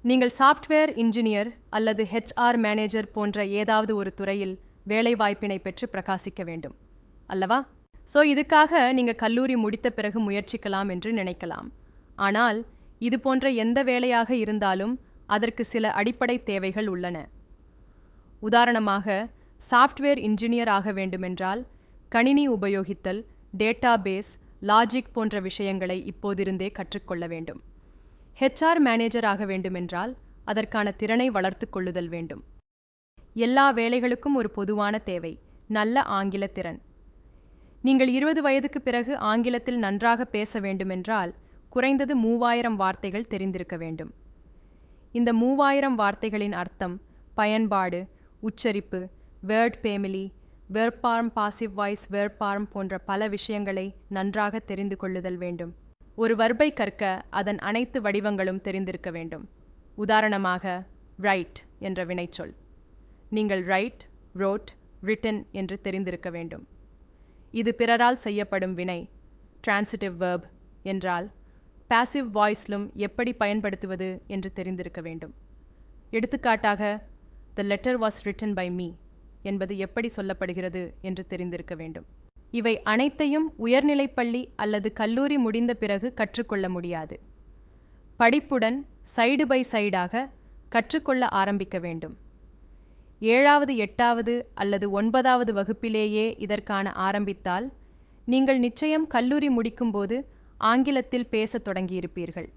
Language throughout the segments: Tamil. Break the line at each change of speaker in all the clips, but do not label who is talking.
நீங்கள் சாஃப்ட்வேர் இன்ஜினியர் அல்லது ஹெச்ஆர் மேனேஜர் போன்ற ஏதாவது ஒரு துறையில் வேலைவாய்ப்பினை பெற்று பிரகாசிக்க வேண்டும் அல்லவா? இதுக்காக நீங்கள் கல்லூரி முடித்த பிறகு முயற்சிக்கலாம் என்று நினைக்கலாம். ஆனால் இது போன்ற எந்த வேலையாக இருந்தாலும் அதற்கு சில அடிப்படை தேவைகள் உள்ளன. உதாரணமாக, சாஃப்ட்வேர் இன்ஜினியர் ஆக வேண்டுமென்றால் கணினி உபயோகித்தல், டேட்டாபேஸ், லாஜிக் போன்ற விஷயங்களை இப்போதிருந்தே கற்றுக்கொள்ள வேண்டும். ஹெச்ஆர் மேனேஜர் ஆக வேண்டுமென்றால் அதற்கான திறனை வளர்த்து கொள்ளுதல் வேண்டும். எல்லா வேலைகளுக்கும் ஒரு பொதுவான தேவை, நல்ல ஆங்கில திறன். நீங்கள் 20 வயதுக்கு பிறகு ஆங்கிலத்தில் நன்றாக பேச வேண்டுமென்றால் குறைந்தது 3000 வார்த்தைகள் தெரிந்திருக்க வேண்டும். இந்த 3000 வார்த்தைகளின் அர்த்தம், பயன்பாடு, உச்சரிப்பு, word family, verb form, passive voice, verb form போன்ற பல விஷயங்களை நன்றாக தெரிந்து கொள்ளுதல் வேண்டும். ஒரு வர்பை கற்க அதன் அனைத்து வடிவங்களும் தெரிந்திருக்க வேண்டும். உதாரணமாக, ரைட் என்ற வினைச்சொல். நீங்கள் ரைட், ரோட், ரிட்டன் என்று தெரிந்திருக்க வேண்டும். இது பிறரால் செய்யப்படும் வினை, டிரான்சிட்டிவ் வெர்ப் என்றால் பாசிவ் வாய்ஸ்லும் எப்படி பயன்படுத்துவது என்று தெரிந்திருக்க வேண்டும். எடுத்துக்காட்டாக, the letter was written by me என்பது எப்படி சொல்லப்படுகிறது என்று தெரிந்திருக்க வேண்டும். இவை அனைத்தையும் உயர்நிலைப்பள்ளி அல்லது கல்லூரி முடிந்த பிறகு கற்றுக்கொள்ள முடியாது. படிப்புடன் சைடு பை சைடாக கற்றுக்கொள்ள ஆரம்பிக்க வேண்டும். 7வது 8வது அல்லது 9வது வகுப்பிலேயே இதற்கான ஆரம்பித்தால் நீங்கள் நிச்சயம் கல்லூரி முடிக்கும்போது ஆங்கிலத்தில் பேசத் தொடங்கியிருப்பீர்கள்.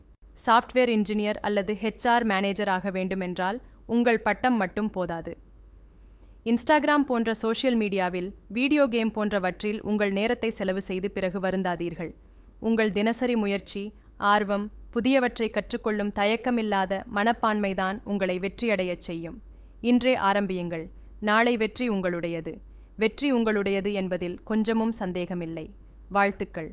சாஃப்ட்வேர் இன்ஜினியர் அல்லது ஹெச்ஆர் மேனேஜர் ஆக வேண்டுமென்றால் உங்கள் பட்டம் மட்டும் போதாது. இன்ஸ்டாகிராம் போன்ற சோஷியல் மீடியாவில், வீடியோ கேம் போன்றவற்றில் உங்கள் நேரத்தை செலவு செய்து பிறகு வருந்தாதீர்கள். உங்கள் தினசரி முயற்சி, ஆர்வம், புதியவற்றை கற்றுக்கொள்ளும் தயக்கமில்லாத மனப்பான்மைதான் உங்களை வெற்றியடையச் செய்யும். இன்றே ஆரம்பியுங்கள். நாளை வெற்றி உங்களுடையது. வெற்றி உங்களுடையது என்பதில் கொஞ்சமும் சந்தேகமில்லை. வாழ்த்துக்கள்.